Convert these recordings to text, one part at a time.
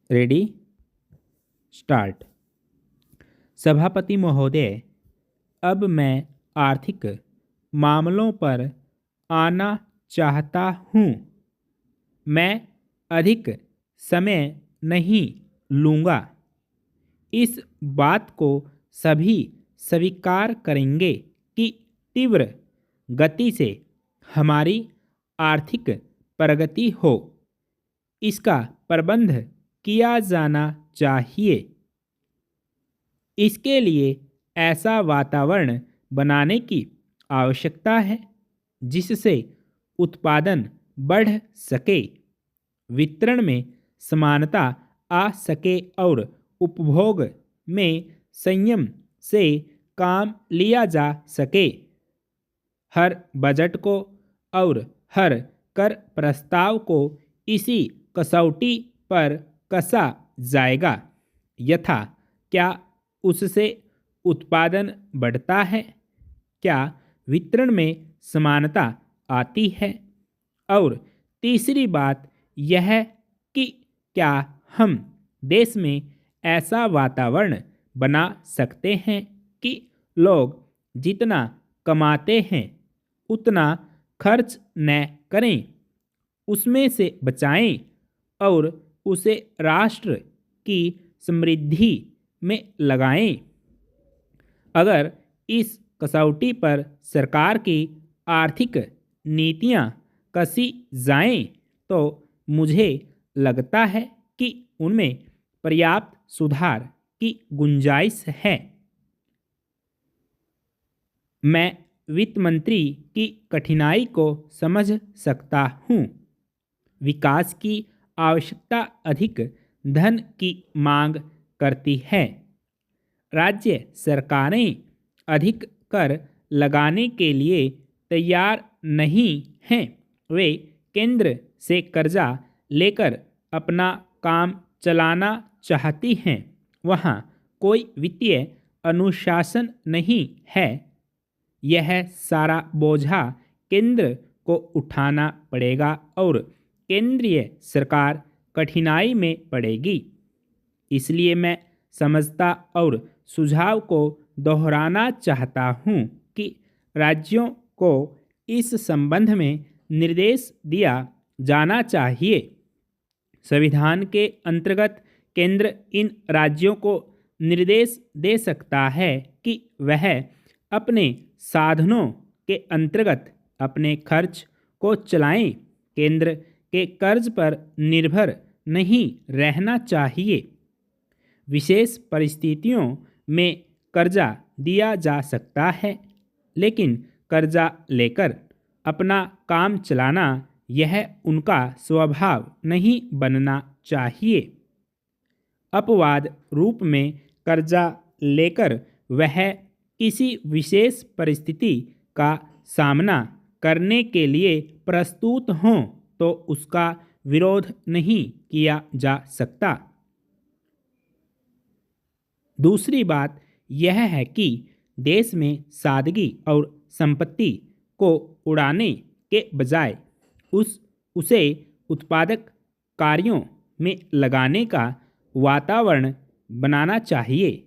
Ready start. सभापति महोदय, अब मैं आर्थिक मामलों पर आना चाहता हूँ। मैं अधिक समय नहीं लूँगा। इस बात को सभी स्वीकार करेंगे कि तीव्र गति से हमारी आर्थिक प्रगति हो। इसका प्रबंध किया जाना चाहिए। इसके लिए ऐसा वातावरण बनाने की आवश्यकता है जिससे उत्पादन बढ़ सके, वितरण में समानता आ सके और उपभोग में संयम से काम लिया जा सके। हर बजट को और हर कर प्रस्ताव को इसी कसौटी पर कसा जाएगा। यथा क्या उससे उत्पादन बढ़ता है, क्या वितरण में समानता आती है, और तीसरी बात यह कि क्या हम देश में ऐसा वातावरण बना सकते हैं कि लोग जितना कमाते हैं उतना खर्च न करें, उसमें से बचाएं और उसे राष्ट्र की समृद्धि में लगाएं। अगर इस कसौटी पर सरकार की आर्थिक नीतियां कसी जाएं तो मुझे लगता है कि उनमें पर्याप्त सुधार की गुंजाइश है। मैं वित्त मंत्री की कठिनाई को समझ सकता हूँ। विकास की आवश्यकता अधिक धन की मांग करती है। राज्य सरकारें अधिक कर लगाने के लिए तैयार नहीं हैं। वे केंद्र से कर्जा लेकर अपना काम चलाना चाहती हैं। वहाँ कोई वित्तीय अनुशासन नहीं है। यह सारा बोझा केंद्र को उठाना पड़ेगा और केंद्रीय सरकार कठिनाई में पड़ेगी। इसलिए मैं समझता और सुझाव को दोहराना चाहता हूँ कि राज्यों को इस संबंध में निर्देश दिया जाना चाहिए। संविधान के अंतर्गत केंद्र इन राज्यों को निर्देश दे सकता है कि वह अपने साधनों के अंतर्गत अपने खर्च को चलाएं। केंद्र के कर्ज पर निर्भर नहीं रहना चाहिए। विशेष परिस्थितियों में कर्जा दिया जा सकता है, लेकिन कर्जा लेकर अपना काम चलाना यह उनका स्वभाव नहीं बनना चाहिए। अपवाद रूप में कर्जा लेकर वह किसी विशेष परिस्थिति का सामना करने के लिए प्रस्तुत हों तो उसका विरोध नहीं किया जा सकता। दूसरी बात यह है कि देश में सादगी और संपत्ति को उड़ाने के बजाय उसे उत्पादक कार्यों में लगाने का वातावरण बनाना चाहिए।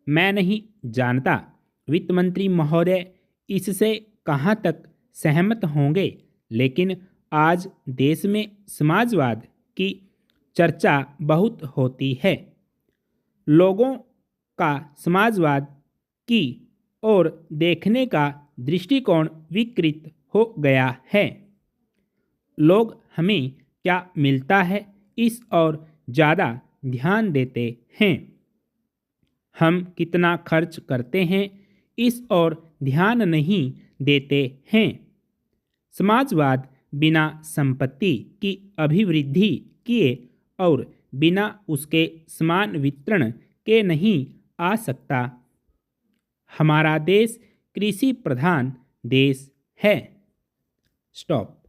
मैं नहीं जानता वित्त मंत्री महोदय इससे कहाँ तक सहमत होंगे, लेकिन आज देश में समाजवाद की चर्चा बहुत होती है। लोगों का समाजवाद की ओर देखने का दृष्टिकोण विकृत हो गया है। लोग हमें क्या मिलता है इस और ज़्यादा ध्यान देते हैं। हम कितना खर्च करते हैं इस और ध्यान नहीं देते हैं। समाजवाद बिना संपत्ति की अभिवृद्धि किए और बिना उसके समान वितरण के नहीं आ सकता। हमारा देश कृषि प्रधान देश है। स्टॉप।